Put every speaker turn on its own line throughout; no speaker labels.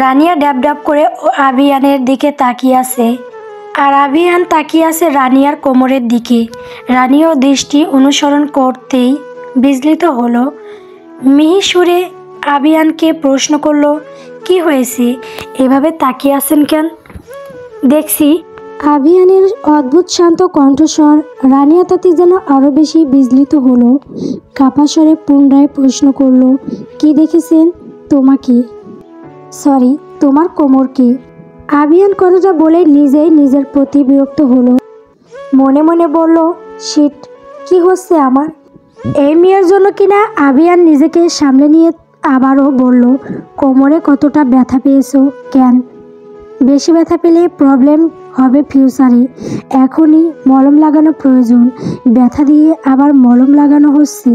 রানিয়া ড্যাব ড্যাব করে আবিয়ানের দিকে তাকিয়ে আছে, আর আবিয়ান তাকিয়ে আছে রানিয়ার কোমরের দিকে। রানিয়াও দৃষ্টি অনুসরণ করতেই বিচলিত হলো। মিহি সুরে আবিয়ানকে প্রশ্ন করলো, কি হয়েছে, এভাবে তাকিয়ে আছেন কেন?
দেখছি। আবিয়ানের অদ্ভুত শান্ত কণ্ঠস্বর রানিয়া তাতে যেন আরও বেশি বিচলিত হলো। কাপা স্বরে পুনরায় প্রশ্ন করলো, কি দেখেছেন? তোমাকে? সরি, তোমার কোমরকে। আবিয়ান কথাটা বলে নিজেই নিজের প্রতি বিরক্ত হলো। মনে মনে বলল, শিট, কি হচ্ছে আমার? এই মেয়ের জন্য কিনা। আবিয়ান নিজেকে সামলে নিয়ে আবারও বলল, কোমরে কতটা ব্যথা পেয়েছো? কেন? বেশি ব্যথা পেলে প্রবলেম হবে ফিউচারে। এখনই মলম লাগানো প্রয়োজন। ব্যথা দিয়ে আবার মলম লাগানো হচ্ছে।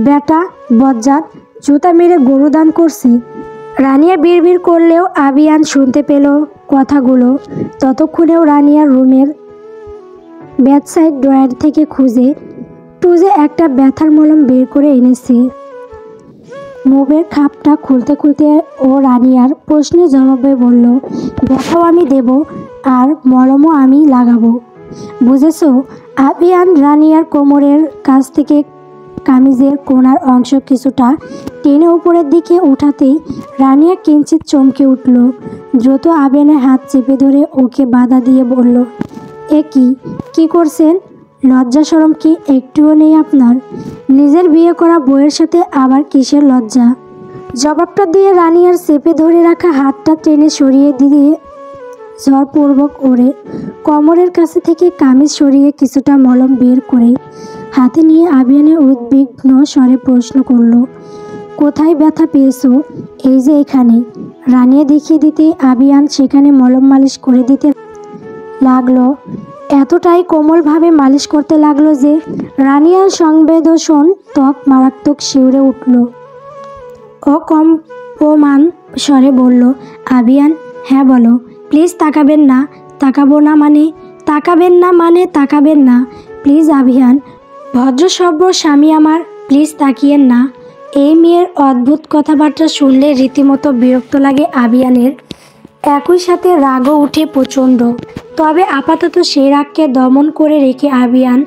ব্যাটা বজ্জাত, জুতা মেরে গরু দান করছে। রানিয়া বিড়বিড় করলেও আবিয়ান শুনতে পেল কথাগুলো। ততক্ষণেও রানিয়ার রুমের বেডসাইড ড্রয়ার থেকে খুঁজে টুজে একটা ব্যথার মলম বের করে এনেছে। মুভের খাপটা খুলতে খুলতে ও রানিয়ার প্রশ্নের জবাবে বলল, ব্যথাও আমি দেব আর মলমও আমি লাগাবো, বুঝেছো? আবিয়ান রানিয়ার কোমরের কাছ থেকে কামিজের কোণার অংশ কিছুটা টেনে উপরের দিকে উঠাতেই রানিয়া কিঞ্চিত চমকে উঠল। দ্রুত আবিয়ানের হাত চেপে ধরে ওকে বাধা দিয়ে বলল, এ কি করছেন? লজ্জা শরম কি একটুও নেই আপনার? নিজের বিয়ে করা বউয়ের সাথে আবার কিসের লজ্জা? জবাবটা দিয়ে রানিয়ার চেপে ধরে রাখা হাতটা টেনে সরিয়ে দিয়ে জোরপূর্বক ওরে কোমরের কাছে থেকে কামিজ সরিয়ে কিছুটা মলম বের করে হাতে নিয়ে আবিয়ানের উদ্বিগ্ন স্বরে প্রশ্ন করলো, কোথায় ব্যথা পেয়েছো? এই যে এখানে। রানিয়া দেখিয়ে দিতে আবিয়ান সেখানে মলম মালিশ করে দিতে লাগলো। এতটাই কোমলভাবে মালিশ করতে লাগলো যে রানিয়ার সংবেদনশীল ত্বক মারাত্মক শিউরে উঠল। অকম্পমান স্বরে বলল, আবিয়ান, হ্যাঁ বলো, প্লিজ তাকাবেন না। তাকাবো না মানে? তাকাবেন না মানে তাকাবেন না, প্লিজ আবিয়ান। ভদ্রসভ্য স্বামী আমার, প্লিজ তাকিয়েন না। এই মেয়ের অদ্ভুত কথাবার্তা শুনলে রীতিমতো বিরক্ত লাগে আবিয়ানের, একই সাথে রাগও উঠে প্রচণ্ড। তবে আপাতত সেই রাগকে দমন করে রেখে আবিয়ান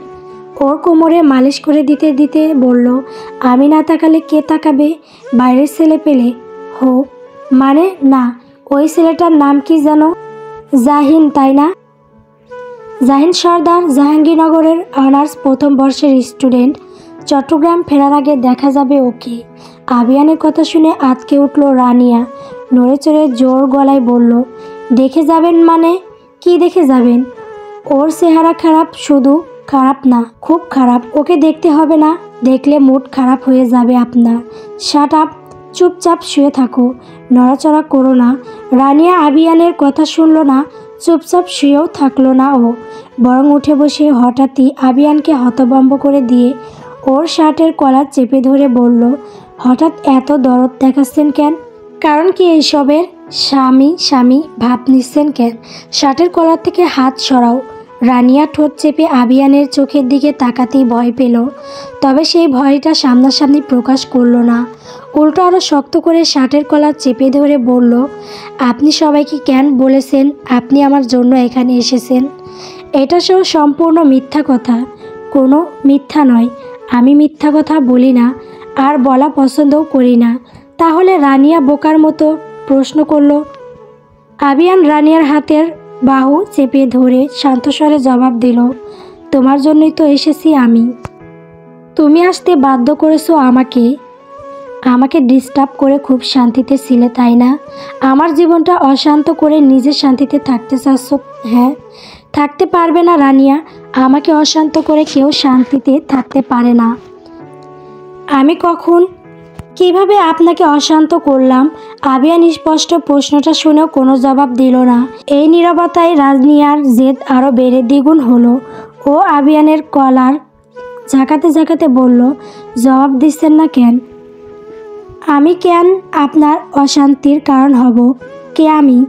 ওর কোমরে মালিশ করে দিতে দিতে বলল, আমি না তাকালে কে তাকাবে? বাইরের ছেলে পেলে? হো মানে না, ওই ছেলেটার নাম কি যেন? জাহিন, তাই না? জাহিন সর্দার, জাহাঙ্গীরনগরের অনার্স প্রথম বর্ষের স্টুডেন্ট। চট্টগ্রাম ফেরার আগে দেখা যাবে ওকে। আবিয়ানের কথা শুনে আঁতকে উঠল রানিয়া। নড়ে চড়ে জোর গলায় বলল, দেখে যাবেন মানে? কি দেখে যাবেন? ওর চেহারা খারাপ, শুধু খারাপ না, খুব খারাপ। ওকে দেখতে হবে না, দেখলে মুড খারাপ হয়ে যাবে আপনার। শাট আপ, চুপচাপ শুয়ে থাকো, নড়াচড়া করো না। রানিয়া আবিয়ানের কথা শুনল না, চুপচাপ শুয়েও থাকলো না ও, বরং উঠে বসে হঠাৎই আবিয়ানকে হতভম্ব করে দিয়ে ওর শার্টের কলার চেপে ধরে বলল, হঠাৎ এত দরদ দেখাচ্ছেন কেন? কারণ কি এইসবের? স্বামী স্বামী ভাব নিচ্ছেন কেন? শার্টের কলার থেকে হাত সরাও। রানিয়া ঠোঁট চেপে আবিয়ানের চোখের দিকে তাকাতেই ভয় পেল, তবে সেই ভয়টা সামনাসামনি প্রকাশ করলো না। উল্টো আরও শক্ত করে শার্টের কলার চেপে ধরে বলল, আপনি সবাইকে কেন বলেছেন আপনি আমার জন্য এখানে এসেছেন? এটা সব সম্পূর্ণ মিথ্যা কথা। কোনো মিথ্যা নয়, আমি মিথ্যা কথা বলি না, আর বলা পছন্দও করি না। তাহলে? রানিয়া বোকার মতো প্রশ্ন করল। আবিয়ান রানিয়ার হাতের বাহু চেপে ধরে শান্তস্বরে জবাব দিল, তোমার জন্যই তো এসেছি আমি। তুমি আসতে বাধ্য করেছো আমাকে ডিস্টার্ব করে খুব শান্তিতে ছিলে, তাই না? আমার জীবনটা অশান্ত করে নিজের শান্তিতে থাকতে চাচ্ছ? হ্যাঁ, থাকতে পারবে না রানিয়া। আমাকে অশান্ত করে কেউ শান্তিতে থাকতে পারে না। আমি কখন কিভাবে আপনাকে অশান্ত করলাম? আবিয়ান স্পষ্ট প্রশ্নটা শুনেও কোনো জবাব দিল না। এই নীরবতায় রানিয়ার জেদ আরও বেড়ে দ্বিগুণ হলো। ও আবিয়ানের কলার ঝাঁকাতে ঝাঁকাতে বলল, জবাব দিচ্ছেন না কেন? আমি কেন আপনার অশান্তির কারণ হব? কে আমি?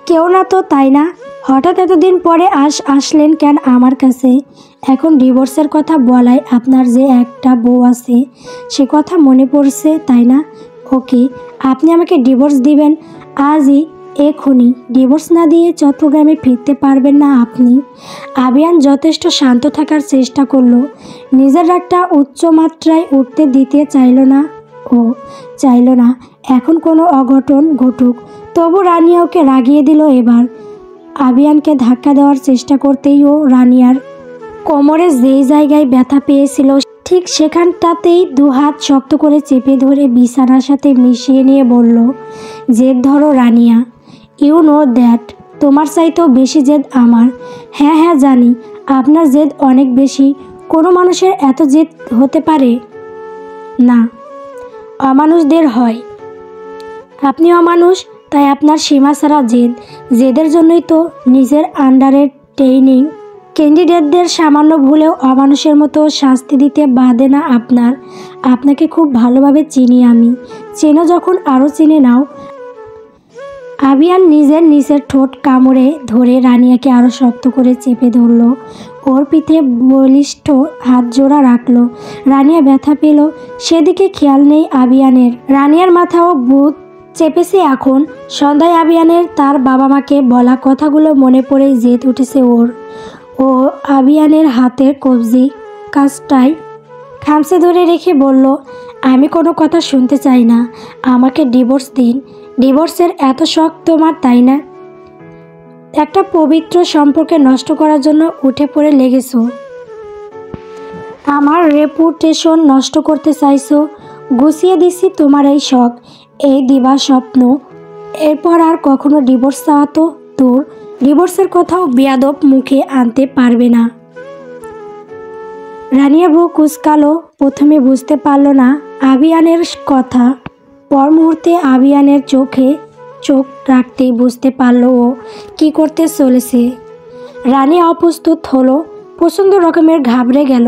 কেউ না তো, তাই না? হঠাৎ এতদিন পরে আসলেন কেন আমার কাছে? এখন ডিভোর্সের কথা বলায় আপনার যে একটা বউ আছে সে কথা মনে পড়ছে, তাই না? ওকে, আপনি আমাকে ডিভোর্স দিবেন আজই, এখনই। ডিভোর্স না দিয়ে চট্টগ্রামে ফিরতে পারবেন না আপনি। আবিয়ান যথেষ্ট শান্ত থাকার চেষ্টা করলো। নিজের রাগটা উচ্চ মাত্রায় উঠতে দিতে চাইল না এখন কোনো অঘটন ঘটুক। তবু রানিয়া ওকে রাগিয়ে দিল এবার। আবিয়ানকে ধাক্কা দেওয়ার চেষ্টা করতেই ও রানিয়ার কোমরে যেই জায়গায় ব্যথা পেয়েছিল ঠিক সেখানটাতেই দুহাত শক্ত করে চেপে ধরে বিছানার সাথে মিশিয়ে নিয়ে বলল, জেদ ধরো রানিয়া, ইউ নো দ্যাট তোমার চাইতেও বেশি জেদ আমার। হ্যাঁ হ্যাঁ জানি আপনার জেদ অনেক বেশি। কোনো মানুষের এত জেদ হতে পারে না, অমানুষদের হয়। আপনি অমানুষ, তাই আপনার সীমা ছাড়া জেদের জন্যই তো নিজের আন্ডারের ট্রেনিং ক্যান্ডিডেটদের সামান্য ভুলেও অমানুষের মতো শাস্তি দিতে বাধে না আপনার। আপনাকে খুব ভালোভাবে চিনি আমি। চেনো যখন আরও চিনে নাও। আবিয়ান নিজের নিচের ঠোঁট কামড়ে ধরে রানিয়াকে আরও শক্ত করে চেপে ধরল। ওর পিঠে বলিষ্ঠ হাত জোড়া রাখল। রানিয়া ব্যথা পেল, সেদিকে খেয়াল নেই আবিয়ানের। রানিয়ার মাথাও বুধ চেপেছে এখন। সন্ধ্যায় আবিয়ানের তার বাবা মাকে বলা কথাগুলো মনে পড়েই জেদ উঠেছে ওর। ও আবিয়ানের হাতের কবজি কাজটায় খামচে ধরে রেখে বলল, আমি কোনো কথা শুনতে চাই না, আমাকে ডিভোর্স দিন। ডিভোর্সের এত শখ তোমার, তাই না? একটা পবিত্র সম্পর্কে নষ্ট করার জন্য উঠে পড়ে লেগেছো। আমার রেপুটেশন নষ্ট করতে চাইছো। গুছিয়ে দিছি তোমার এই শখ, এই দিবা স্বপ্ন। এরপর আর কখনো ডিভোর্স চাওয়া তো দূর, ডিভোর্সের কথাও বেয়াদব মুখে আনতে পারবে না। রানিয়া বউ কুচকালো। প্রথমে বুঝতে পারল না আবিয়ানের কথা, পর মুহূর্তে আবিয়ানের চোখে চোখ রাখতেই বুঝতে পারল ও কী করতে চলেছে। রানিয়া অপ্রস্তুত হলো, প্রচণ্ড রকমের ঘাবড়ে গেল।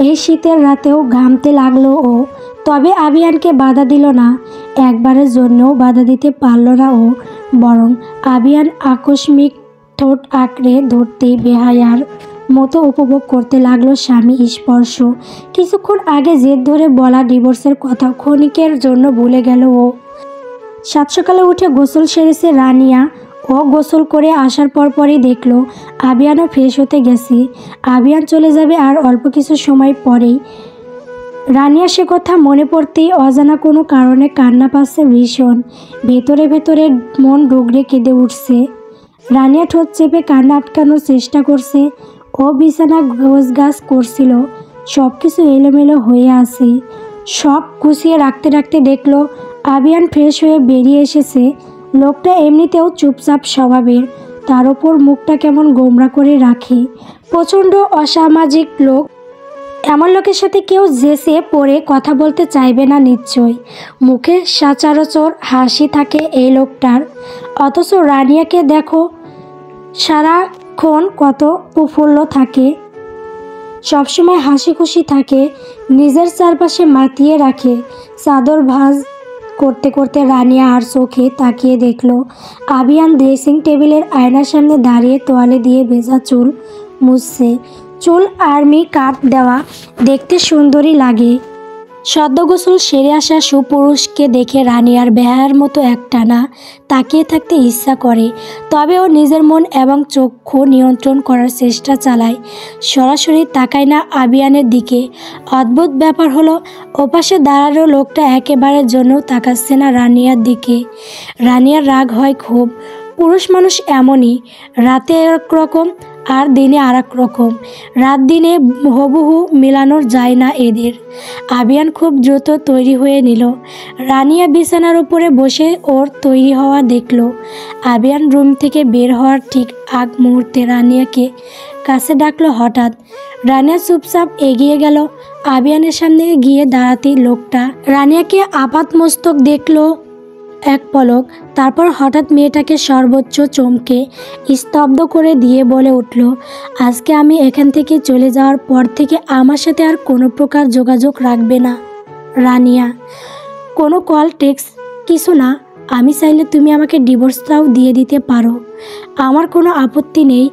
এই শীতের রাতেও ঘামতে লাগলো ও। তবে আবিয়ানকে বাধা দিল না, একবারের জন্যও বাধা দিতে পারল না ও। বরং আবিয়ান আকস্মিক ঠোঁট আঁকড়ে ধরতেই বেহায়ার মতো উপভোগ করতে লাগলো স্বামী স্পর্শ। কিছুক্ষণ আগে জেদ ধরে বলা ডিভোর্সের কথা ক্ষণিকের জন্য ভুলে গেল ও। সাত সকালে উঠে গোসল সেরেছে রানিয়া। ও গোসল করে আসার পরই দেখলো আবিয়ানও ফ্রেশ হতে গেছে। আবিয়ান চলে যাবে আর অল্প কিছু সময় পরেই। রানিয়া সে কথা মনে পড়তেই অজানা কোনো কারণে কান্না পাচ্ছে ভীষণ। ভেতরে মন ডুগরে কেঁদে উঠছে। রানিয়া ঠোঁট চেপে কান্না আটকানোর চেষ্টা করছে। ও বিছানা গোছগাছ করছিল, সব কিছু এলোমেলো হয়ে আছে। সব গুছিয়ে রাখতে দেখলো আবিয়ান ফ্রেশ হয়ে বেরিয়ে এসেছে। লোকটা এমনিতেও চুপচাপ স্বভাবের, তার ওপর মুখটা কেমন গোমরা করে রাখে। প্রচণ্ড অসামাজিক লোক। এমন লোকের সাথে কেউ জেসে পড়ে কথা বলতে চাইবে না নিশ্চয়ই। মুখে সচরাচর হাসি থাকে এই লোকটার। অথচ রানিয়াকে দেখো, সারাক্ষণ কত প্রফুল্ল থাকে, সবসময় হাসি খুশি থাকে, নিজের চারপাশে মাতিয়ে রাখে। চাদর ভাঁজ করতে রানিয়া আর চোখে তাকিয়ে দেখলো আবিয়ান ড্রেসিং টেবিলের আয়নার সামনে দাঁড়িয়ে তোয়ালে দিয়ে ভেজা চুল মুছছে। চুল আর্মি কাট দেওয়া, দেখতে সুন্দরী লাগে। সদ্য গোসল সেরে আসা সুপুরুষকে দেখে রানিয়ার বেহায়ার মতো একটানা তাকিয়ে থাকতে ইচ্ছা করে। তবে ও নিজের মন এবং চক্ষু নিয়ন্ত্রণ করার চেষ্টা চালায়, সরাসরি তাকায় না আবিয়ানের দিকে। অদ্ভুত ব্যাপার হলো, ওপাশে দাঁড়ানো লোকটা একেবারের জন্য তাকাচ্ছে না রানিয়ার দিকে। রানিয়ার রাগ হয় খুব। পুরুষ মানুষ এমনই, রাতে একরকম আর দিনে আর এক রকম। রাত দিনে হুবহু মেলানো যায় না এদের। আবিয়ান খুব দ্রুত তৈরি হয়ে নিল। রানিয়া বিছানার উপরে বসে ওর তৈরি হওয়া দেখল। আবিয়ান রুম থেকে বের হওয়ার ঠিক আগ মুহূর্তে রানিয়াকে কাছে ডাকলো হঠাৎ। রানিয়া চুপচাপ এগিয়ে গেল। আবিয়ানের সামনে গিয়ে দাঁড়াতেই লোকটা রানিয়াকে আপাতমস্তক দেখলো এক পলক, তারপর হঠাৎ মেয়েটাকে সর্বোচ্চ চমকে স্তব্ধ করে দিয়ে বলে উঠল, আজকে আমি এখান থেকে চলে যাওয়ার পর থেকে আমার সাথে আর কোনো প্রকার যোগাযোগ রাখবে না রানিয়া। কোনো কল টেক্সট কিছু না। আমি চাইলে তুমি আমাকে ডিভোর্সটাও দিয়ে দিতে পারো, আমার কোনো আপত্তি নেই।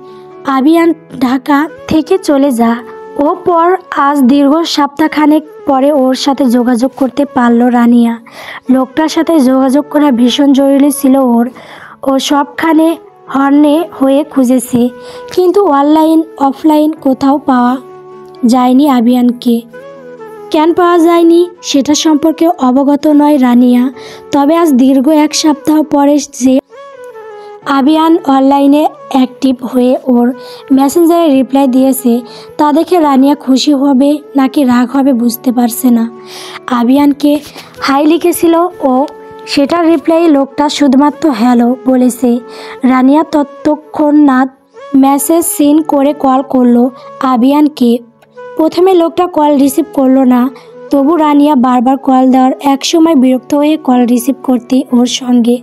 আবিয়ান ঢাকা থেকে চলে যা। ও পর আজ দীর্ঘ সপ্তাহখানেক
পরে ওর সাথে যোগাযোগ করতে পারলো রানিয়া। লোকটার সাথে যোগাযোগ করা ভীষণ জরুরি ছিল ওর। ও সবখানে হর্নে হয়ে খুঁজেছে, কিন্তু অনলাইন অফলাইন কোথাও পাওয়া যায়নি আবিয়ানকে। কেন পাওয়া যায়নি সেটা সম্পর্কে অবগত নয় রানিয়া। তবে আজ দীর্ঘ 1 সপ্তাহ পরে যে আবিয়ান অনলাইনে অ্যাক্টিভ হয়ে ওর মেসেঞ্জারে রিপ্লাই দিয়েছে, তা দেখে রানিয়া খুশি হবে নাকি রাগ হবে বুঝতে পারছে না। আবিয়ানকে হাই লিখেছিল ও, সেটার রিপ্লাই লোকটা শুধুমাত্র হ্যালো বলেছে। রানিয়া ততক্ষণাৎ মেসেজ সিন করে কল করলো আবিয়ানকে। প্রথমে লোকটা কল রিসিভ করলো না, তবু রানিয়া বারবার কল দেওয়ার একসময় বিরক্ত হয়ে কল রিসিভ করতে ওর সঙ্গে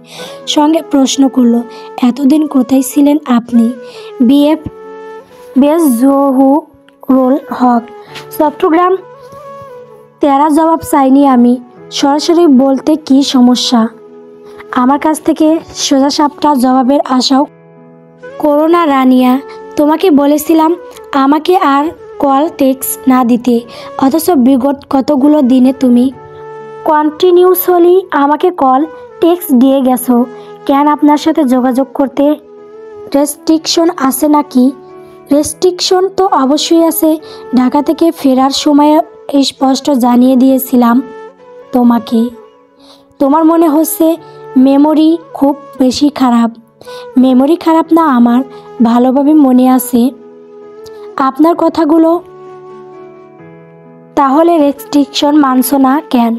সঙ্গে প্রশ্ন করলো, এতদিন কোথায় ছিলেন আপনি? বিএফ বেশ জহুরুল হক, চট্টগ্রাম। তেরা জবাব চাইনি আমি, সরাসরি বলতে কি সমস্যা? আমার কাছ থেকে সোজাসাপটা জবাবের আশাও করো না রানিয়া। তোমাকে বলেছিলাম আমাকে আর কল টেক্সট না দিতে, অথচ বিগত কতগুলো দিনে তুমি কন্টিনিউসলি আমাকে কল টেক্সট দিয়ে গেছো। কেন আপনার সাথে যোগাযোগ করতে রেস্ট্রিকশন আছে নাকি? রেস্ট্রিকশন তো অবশ্যই আছে। ঢাকা থেকে ফেরার সময় স্পষ্ট জানিয়ে দিয়েছিলাম তোমাকে। তোমার মনে হচ্ছে মেমোরি খুব বেশি খারাপ। মেমোরি খারাপ না, আমার ভালোভাবে মনে আছে আপনার কথাগুলো। তাহলে রেস্ট্রিকশন মানছো না কেন?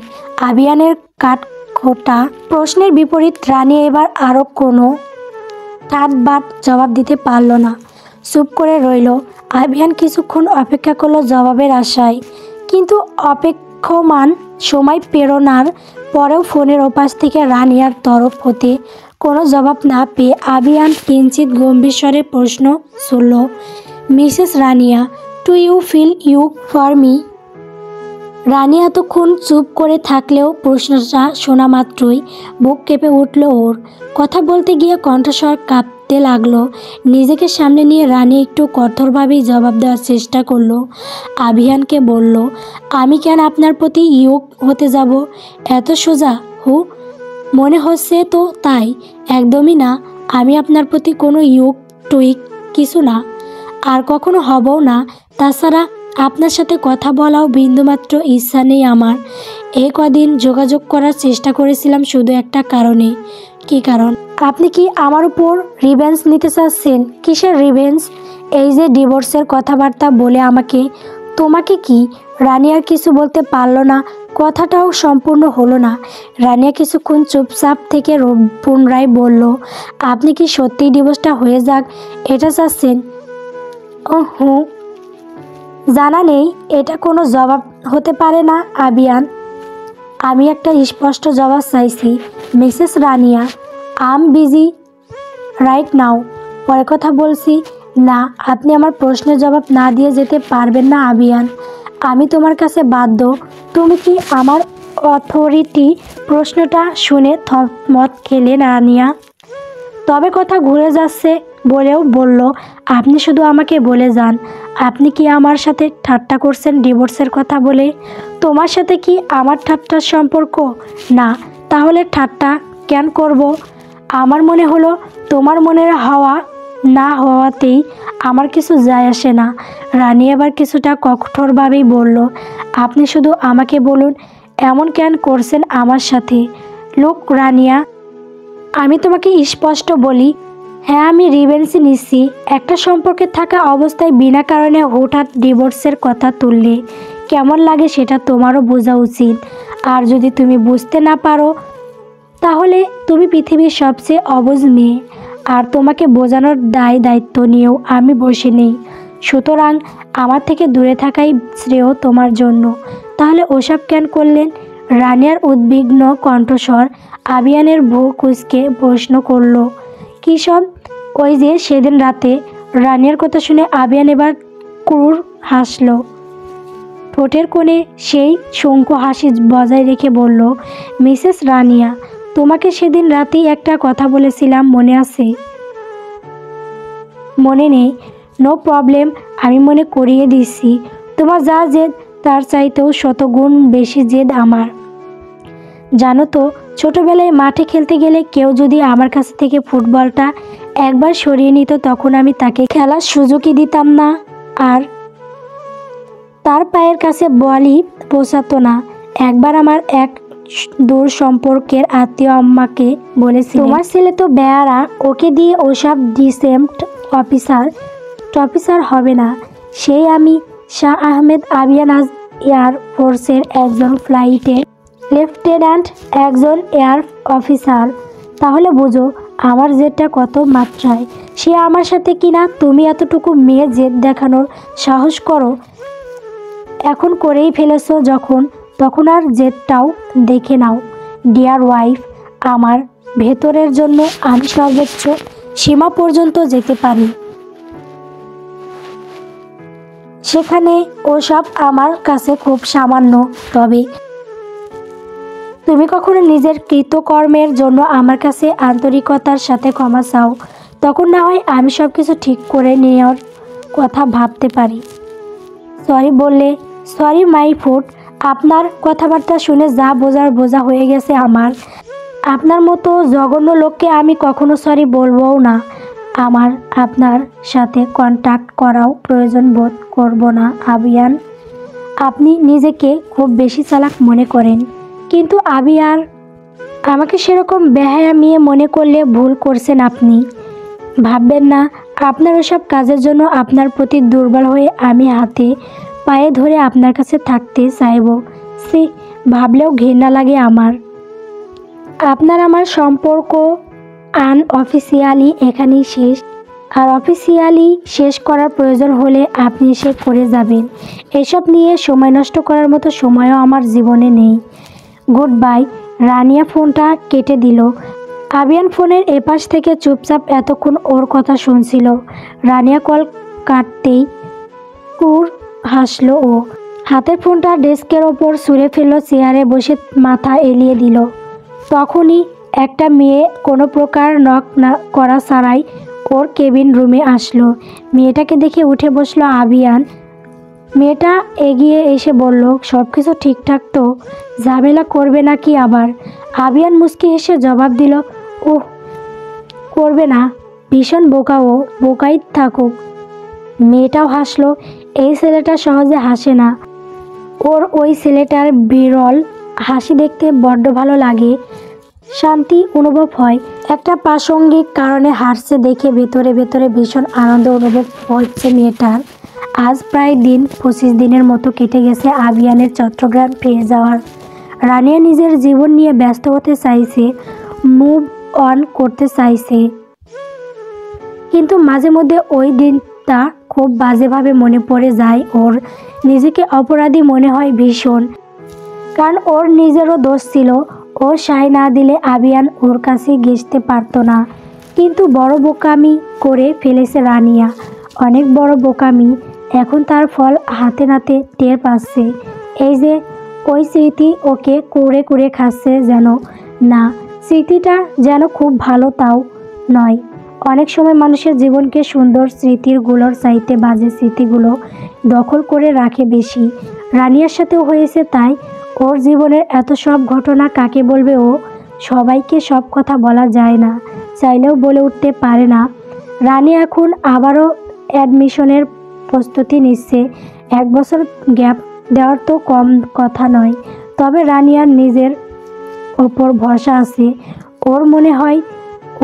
আবিয়ানের কাঠখোট্টা প্রশ্নের বিপরীত রানিয়া এবার আরও কোনো ঠাটবাট জবাব দিতে পারল না, চুপ করে রইল। আবিয়ান কিছুক্ষণ অপেক্ষা করলো জবাবের আশায়, কিন্তু অপেক্ষমান সময় পেরোনার পরেও ফোনের ওপাশ থেকে রানিয়ার তরফ হতে কোনো জবাব না পেয়ে আবিয়ান কিঞ্চিত গম্ভীর স্বরে প্রশ্ন ছুড়ল, Mrs Rania, do you feel you for me? Rania এতক্ষণ চুপ করে থাকলেও প্রশ্নটা শোনা মাত্রই বুক কেঁপে উঠল ওর। কথা বলতে গিয়ে কণ্ঠস্বর কাঁপতে লাগলো। নিজেকে সামনে নিয়ে রানী একটু কঠোরভাবেই জবাব দেওয়ার চেষ্টা করলো। আবিয়ানকে বলল, আমি কেন আপনার প্রতি ইউক হতে যাব? এত সোজা হু মনে হচ্ছে তো তাই? একদমই না। আমি আপনার প্রতি কোনো ইউক টুইক কিছু না, আর কখনো হবও না। তাছাড়া আপনার সাথে কথা বলাও বিন্দুমাত্র ইচ্ছা নেই আমার। এই কদিন যোগাযোগ করার চেষ্টা করেছিলাম শুধু একটা কারণে। কি কারণ? আপনি কি আমার উপর রিভেঞ্জ নিতে চাচ্ছেন? কিসের রিভেঞ্জ? এই যে ডিভোর্সের কথাবার্তা বলে আমাকে। তোমাকে কি? রানিয়ার কিছু বলতে পারলো না, কথাটাও সম্পূর্ণ হলো না। রানিয়া কিছুক্ষণ চুপচাপ থেকে পুনরায় বলল, আপনি কি সত্যিই ডিভোর্সটা হয়ে যাক এটা চাচ্ছেন? হুঁ, জানা নেই এটা কোনো জবাব হতে পারে না আবিয়ান। আমি একটা স্পষ্ট জবাব চাইছি মিসেস রানিয়া। আম বিজি রাইট নাও, পরে কথা বলছি। না, আপনি আমার প্রশ্নের জবাব না দিয়ে যেতে পারবেন না আবিয়ান। আমি তোমার কাছে বাধ্য। তুমি কি আমার অথরিটি? প্রশ্নটা শুনে থমথমত খেলেন রানিয়া। তবে কথা ঘুরে যাচ্ছে বলেও বলল, আপনি শুধু আমাকে বলে যান, আপনি কি আমার সাথে ঠাট্টা করছেন ডিভোর্সের কথা বলে? তোমার সাথে কি আমার ঠাট্টার সম্পর্ক? না, তাহলে ঠাট্টা কেন করব? আমার মনে হলো তোমার মনের হওয়া না হওয়াতেই আমার কিছু যায় আসে না। রানী এবার কিছুটা কঠোরভাবেই বলল, আপনি শুধু আমাকে বলুন, এমন কেন করছেন আমার সাথে? লোক রানিয়া, আমি তোমাকে স্পষ্ট বলি, হ্যাঁ আমি রিভেন্স নিচ্ছি। একটা সম্পর্কে থাকা অবস্থায় বিনা কারণে হঠাৎ ডিভোর্সের কথা তুললে কেমন লাগে সেটা তোমারও বোঝা উচিত। আর যদি তুমি বুঝতে না পারো তাহলে তুমি পৃথিবীর সবচেয়ে অবুঝ মেয়ে, আর তোমাকে বোঝানোর দায়িত্ব নিয়েও আমি বসে নেই। সুতরাং আমার থেকে দূরে থাকাই শ্রেয় তোমার জন্য। তাহলে ওসব কেন করলেন? রানিয়ার উদ্বিগ্ন কণ্ঠস্বর আবিয়ানের ভ্রু কুঁচকে প্রশ্ন করল, কী সব? ওই যে সেদিন রাতে। রানিয়ার কথা শুনে আবিয়ান এবার ক্রূর হাসল। ঠোঁটের কোণে সেই শঙ্কু হাসি বজায় রেখে বলল, মিসেস রানিয়া, তোমাকে সেদিন রাতেই একটা কথা বলেছিলাম, মনে আছে? মনে নেই? নো প্রবলেম, আমি মনে করিয়ে দিচ্ছি। তোমার যা জেদ তার চাইতেও শতগুণ বেশি জেদ আমার। জানো তো, ছোটবেলায় মাঠে খেলতে গেলে কেউ যদি আমার কাছ থেকে ফুটবলটা একবার সরিয়ে নিত, তখন আমি তাকে খেলার সুযোগই দিতাম না, আর তার পায়ের কাছে বলই পৌঁছাতো না। একবার আমার এক দূর সম্পর্কের আত্মীয় আম্মাকে বলেছিল, তোমার ছেলে তো বেয়ারা, ওকে দিয়ে ওসব ডিসেম্ট অফিসার হবে না। সেই আমি শাহ আহমেদ আবিয়ান আজ এয়ার ফোর্সের একজন ফ্লাইটের লেফটেন্যান্ট, একজন এয়ার অফিসার। তাহলে বুঝো আমার জেদটা কত মাত্রায়। সে আমার সাথে কিনা তুমি এতটুকু মেয়ে জেদ দেখানোর সাহস করো, এখন করেই ফেলেছো যখন, তখন আর জেদটাও দেখে নাও। ডিয়ার ওয়াইফ, আমার ভেতরের জন্য আমি সর্বোচ্চ সীমা পর্যন্ত যেতে পারি, সেখানে ওসব আমার কাছে খুব সামান্য। তবে তুমি কখনো নিজের কৃতকর্মের জন্য আমার কাছে আন্তরিকতার সাথে ক্ষমা চাও, তখন না হয় আমি সব কিছু ঠিক করে নেওয়ার কথা ভাবতে পারি। সরি বললে, সরি মাই ফুড। আপনার কথাবার্তা শুনে যা বোঝা হয়ে গেছে আমার। আপনার মতো জঘন্য লোককে আমি কখনো সরি বলবও না। আমার আপনার সাথে কন্ট্যাক্ট করাও প্রয়োজন বোধ করব না আবিয়ান। আপনি নিজেকে খুব বেশি চালাক মনে করেন, কিন্তু আবিয়ার আমাকে সেরকম বেহায়া মেয়ে মনে করলে ভুল করছেন আপনি। ভাববেন না আপনার ওসব কাজের জন্য আপনার প্রতি দুর্বল হয়ে আমি হাতে পায়ে ধরে আপনার কাছে থাকতে চাইব। সে ভাবলেও ঘৃণা লাগে আমার। আপনার আমার সম্পর্ক আনঅফিসিয়ালি এখানেই শেষ, আর অফিসিয়ালি শেষ করার প্রয়োজন হলে আপনি এসে করে যাবেন। এসব নিয়ে সময় নষ্ট করার মতো সময়ও আমার জীবনে নেই। Good bye. রানিয়া ফোনটা কেটে দিল। আবিয়ান ফোনের এপাশ থেকে চুপচাপ এতক্ষণ ওর কথা শুনছিল। রানিয়া কল কাটতেই কুর হাসলো ও। হাতের ফোনটা ডেস্কের ওপর ছুঁড়ে ফেললো, চেয়ারে বসে মাথা এলিয়ে দিল। তখনই একটা মেয়ে কোনো প্রকার নক না করা ছাড়াই ওর কেবিন রুমে আসলো। মেয়েটাকে দেখে উঠে বসলো আবিয়ান। মেয়েটা এগিয়ে এসে বলল, সব কিছু ঠিকঠাক তো? ঝামেলা করবে নাকি আবার? আবিয়ান মুচকি হেসে জবাব দিল, ওহ করবে না, ভীষণ বোকা, ও বোকাই থাকুক। মেয়েটাও হাসলো। এই ছেলেটা সহজে হাসে না, ওর ওই ছেলেটার বিরল হাসি দেখতে বড্ড ভালো লাগে, শান্তি অনুভব হয়। একটা প্রাসঙ্গিক কারণে হাসছে দেখে ভেতরে ভেতরে ভীষণ আনন্দ অনুভব হচ্ছে মেয়েটার। আজ প্রায় 25 দিনের মতো কেটে গেছে আবিয়ানের চট্টগ্রাম ফিরে যাওয়ার। রানিয়া নিজের জীবন নিয়ে ব্যস্ত হতে চাইছে, মুভ অন করতে চাইছে, কিন্তু মাঝে মধ্যে ওই দিনটা খুব বাজেভাবে মনে পড়ে যায় ওর। নিজেকে অপরাধী মনে হয় ভীষণ, কারণ ওর নিজেরও দোষ ছিল। ও সায় না দিলে আবিয়ান ওর কাছে ঘেঁষতে পারতো না। কিন্তু বড় বোকামি করে ফেলেছে রানিয়া, অনেক বড় বোকামি। এখন তার ফল হাতে নাতে টের পাচ্ছে। এই যে ওই স্মৃতি ওকে কুড়ে কুড়ে খাচ্ছে যেন। না, স্মৃতিটা যেন খুব ভালো তাও নয়। অনেক সময় মানুষের জীবনকে সুন্দর স্মৃতিগুলোর চাইতে বাজে স্মৃতিগুলো দখল করে রাখে বেশি। রানিয়ার সাথেও হয়েছে তাই। ওর জীবনের এত সব ঘটনা কাকে বলবে ও? সবাইকে সব কথা বলা যায় না, চাইলেও বলে উঠতে পারে না। রানি এখন আবারও অ্যাডমিশনের প্রস্তুতি নিচ্ছে। 1 বছর গ্যাপ দেওয়ার তো কম কথা নয়। তবে রানিয়ার নিজের ওপর ভরসা আছে। ওর মনে হয়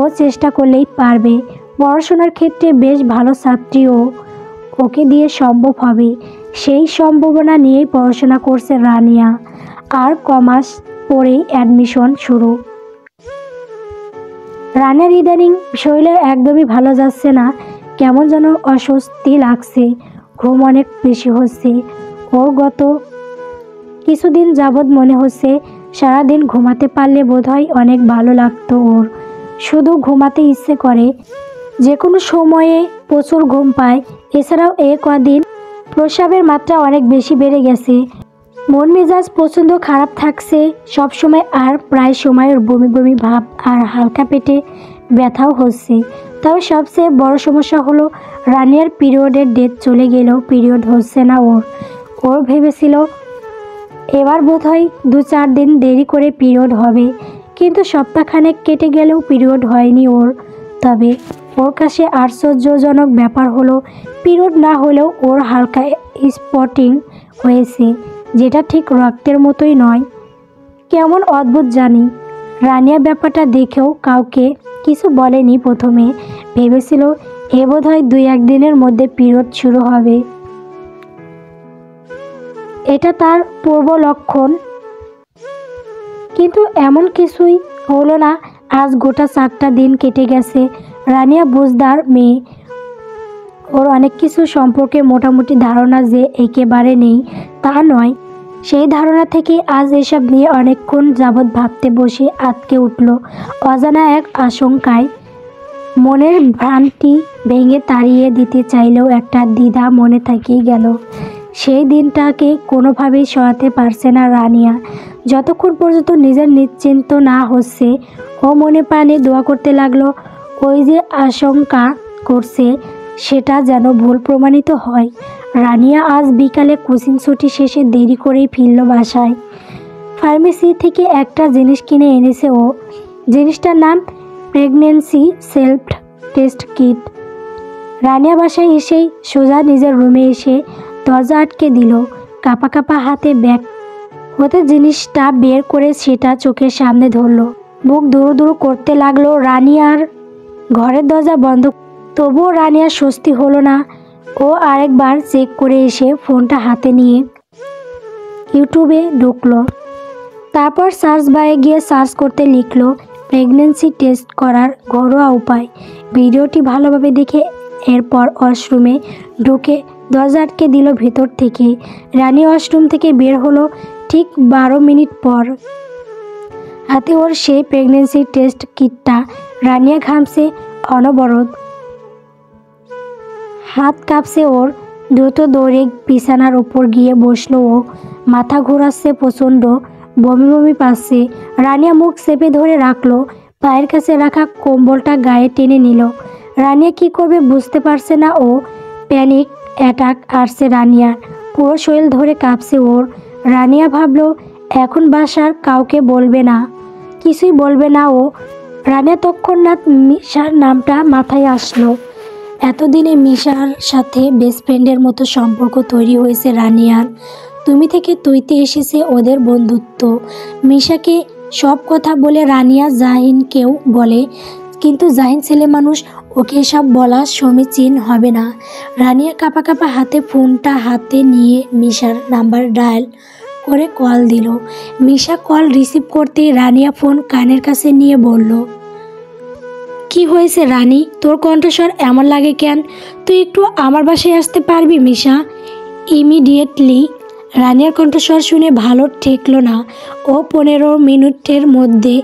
ও চেষ্টা করলেই পারবে। পড়াশোনার ক্ষেত্রে বেশ ভালো ছাত্রী ও, ওকে দিয়ে সম্ভব হবে। সেই সম্ভাবনা নিয়েই পড়াশোনা করছে রানিয়া। আর কমার্স পড়েই অ্যাডমিশন শুরু। রানিয়ার ইদানিং শরীরে একদমই ভালো যাচ্ছে না, কেমন যেন অস্বস্তি লাগছে, ঘুম অনেক বেশি হচ্ছে। ওর গত কিছুদিন যাবৎ মনে হচ্ছে সারাদিন ঘুমাতে পারলে বোধহয় অনেক ভালো লাগতো ওর। শুধু ঘুমাতে ইচ্ছে করে, যে কোনো সময়ে প্রচুর ঘুম পায়। এছাড়াও কদিন প্রস্রাবের মাত্রা অনেক বেশি বেড়ে গেছে। মন মেজাজ প্রচণ্ড খারাপ থাকছে সবসময়, আর প্রায় সময় ওর বমি বমি ভাব আর হালকা পেটে ব্যথাও হচ্ছে। তবে সবচেয়ে বড় সমস্যা হলো রানিয়ার পিরিয়ডের ডেট চলে গেলেও পিরিয়ড হচ্ছে না ওর। ও ওর ভেবেছিল এবার বোধহয় 2-4 দিন দেরি করে পিরিয়ড হবে, কিন্তু সপ্তাহখানেক কেটে গেলেও পিরিয়ড হয়নি ওর। তবে ওর কাছে আশ্চর্যজনক ব্যাপার হলো পিরিয়ড না হলেও ওর হালকা স্পটিং হয়েছে, যেটা ঠিক রক্তের মতোই নয়। কেমন অদ্ভুত জানি। রানিয়া ব্যাপারটা দেখেও কাউকে কিছু বলেনি। প্রথমে ভেবেছিল এ বোধহয় 2-1 দিনের মধ্যে পিরিয়ড শুরু হবে, এটা তার পূর্ব লক্ষণ। কিন্তু এমন কিছুই হলো না। আজ গোটা 4টা দিন কেটে গেছে। রানিয়া বুঝদার মেয়ে, ওর অনেক কিছু সম্পর্কে মোটামুটি ধারণা যে একেবারে নেই তা নয়। সেই ধারণা থেকে আজ এসব নিয়ে অনেকক্ষণ যাবৎ ভাবতে বসে আটকে উঠল অজানা এক আশঙ্কায়। মনের ভ্রান্তি ভেঙে তাড়িয়ে দিতে চাইলেও একটা দ্বিধা মনে থেকেই গেল। সেই দিনটাকে কোনোভাবেই সরাতে পারছে না রানিয়া। যতক্ষণ পর্যন্ত নিজের নিশ্চিন্ত না হচ্ছে ও মনে প্রাণে দোয়া করতে লাগলো ওই যে আশঙ্কা করছে সেটা যেন ভুল প্রমাণিত হয়। রানিয়া আজ বিকালে কোচিং ছুটি শেষে দেরি করেই ফিরল বাসায়। ফার্মেসি থেকে একটা জিনিস কিনে এনেছে ও। জিনিসটার নাম pregnancy self test kit. Rania বাসায় এসেই সোজা নিজের রুমে এসে দরজা আটকে দিল। কাঁপা কাঁপা হাতে ব্যাগ হতে জিনিসটা বের করে সেটা চোখের সামনে ধরলো। বুক দুরু দুরু করতে লাগলো। রানিয়ার ঘরের দরজা বন্ধ, তবুও রানিয়ার স্বস্তি হলো না। ও আরেকবার চেক করে এসে ফোনটা হাতে নিয়ে ইউটিউবে ঢুকলো। তারপর সার্চ বারে গিয়ে সার্চ করতে লিখলো প্রেগনেন্সি টেস্ট করার ঘরোয়া উপায়। ভিডিওটি ভালোভাবে দেখে এরপর ওয়াশরুমে ঢুকে দরজা আটকে দিল ভেতর থেকে। রানী ওয়াশরুম থেকে বের হলো ঠিক 12 মিনিট পর। হাতে ওর সেই প্রেগনেন্সি টেস্ট কিটটা। রানিয়া ঘামছে অনবরত, হাত কাঁপছে ওর। দ্রুত দৌড়ে বিছানার উপর গিয়ে বসলো ও। মাথা ঘোরাচ্ছে প্রচণ্ড, বমি বমি পাচ্ছে। রানিয়া মুখ চেপে ধরে রাখলো। পায়ের কাছে রাখা কম্বলটা গায়ে টেনে নিল। রানিয়া কি করবে বুঝতে পারছে না ও। প্যানিক অ্যাটাক আসছে রানিয়ার। পুরো শরীর ধরে কাঁপছে ওর। রানিয়া ভাবলো এখন বাসার কাউকে বলবে না, কিছুই বলবে না ও। রানিয়া তৎক্ষণাৎ মিশার নামটা মাথায় আসলো। এতদিনে মিশার সাথে বেস্ট ফ্রেন্ডের মতো সম্পর্ক তৈরি হয়েছে রানিয়ার। তুমি থেকে তুইতে এসেছে ওদের বন্ধুত্ব। মিশাকে সব কথা বলে রানিয়া জাহিনকেও বলে, কিন্তু জাহিন ছেলে মানুষ, ওকে সব বলা সমীচীন হবে না। রানিয়া কাঁপা কাঁপা হাতে ফোনটা হাতে নিয়ে মিশার নাম্বার ডায়াল করে কল দিল। মিশা কল রিসিভ করতেই রানিয়া ফোন কানের কাছে নিয়ে বলল, কি হয়েছে রানী, তোর কণ্ঠস্বর এমন লাগে কেন? তুই একটু আমার বাসায় আসতে পারবি মিশা ইমিডিয়েটলি? রানিয়ার কণ্ঠস্বর শুনে ভালো ঠেকলো না। ও 15 মিনিটের মধ্যে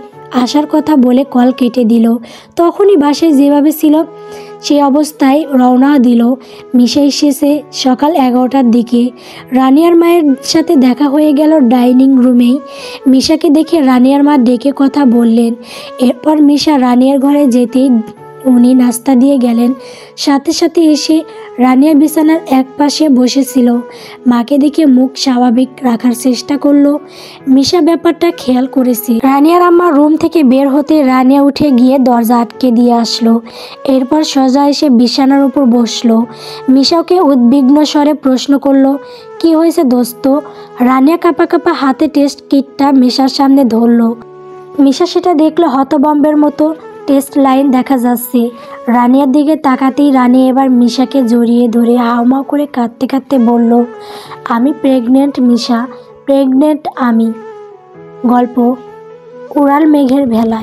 আসার কথা বলে কল কেটে দিল। তখনই বাসায় যেভাবে ছিল সেই অবস্থায় রওনা দিল। মিশা এসেছে সকাল 11টার দিকে। রানিয়ার মায়ের সাথে দেখা হয়ে গেল ডাইনিং রুমেই। মিশাকে দেখে রানিয়ার মা ডেকে কথা বললেন। এরপর মিশা রানিয়ার ঘরে যেতেই উনি নাস্তা দিয়ে গেলেন। সাথে সাথে এসে রানিয়া বিছানার এক পাশে বসেছিল। মাকে দেখে মুখ স্বাভাবিক রাখার চেষ্টা করলো। মিশা ব্যাপারটা খেয়াল করেছে। রানিয়ার আম্মা রুম থেকে বের হতে রানিয়া উঠে গিয়ে দরজা আটকে দিয়ে আসলো। এরপর সোজা এসে বিছানার উপর বসলো। মিশাকে উদ্বিগ্ন স্বরে প্রশ্ন করলো, কি হয়েছে দোস্ত? রানিয়া কাঁপা কাঁপা হাতে টেস্ট কিটটা মিশার সামনে ধরলো। মিশা সেটা দেখলো হতভম্বের মতো। টেস্ট লাইন দেখা যাচ্ছে। রানিয়ার দিকে তাকাতেই রানী এবার মিশাকে জড়িয়ে ধরে হাউমাউ করে কাঁদতে কাঁদতে বলল, আমি প্রেগনেন্ট মিশা, প্রেগনেন্ট আমি। গল্প উড়াল মেঘের ভেলায়।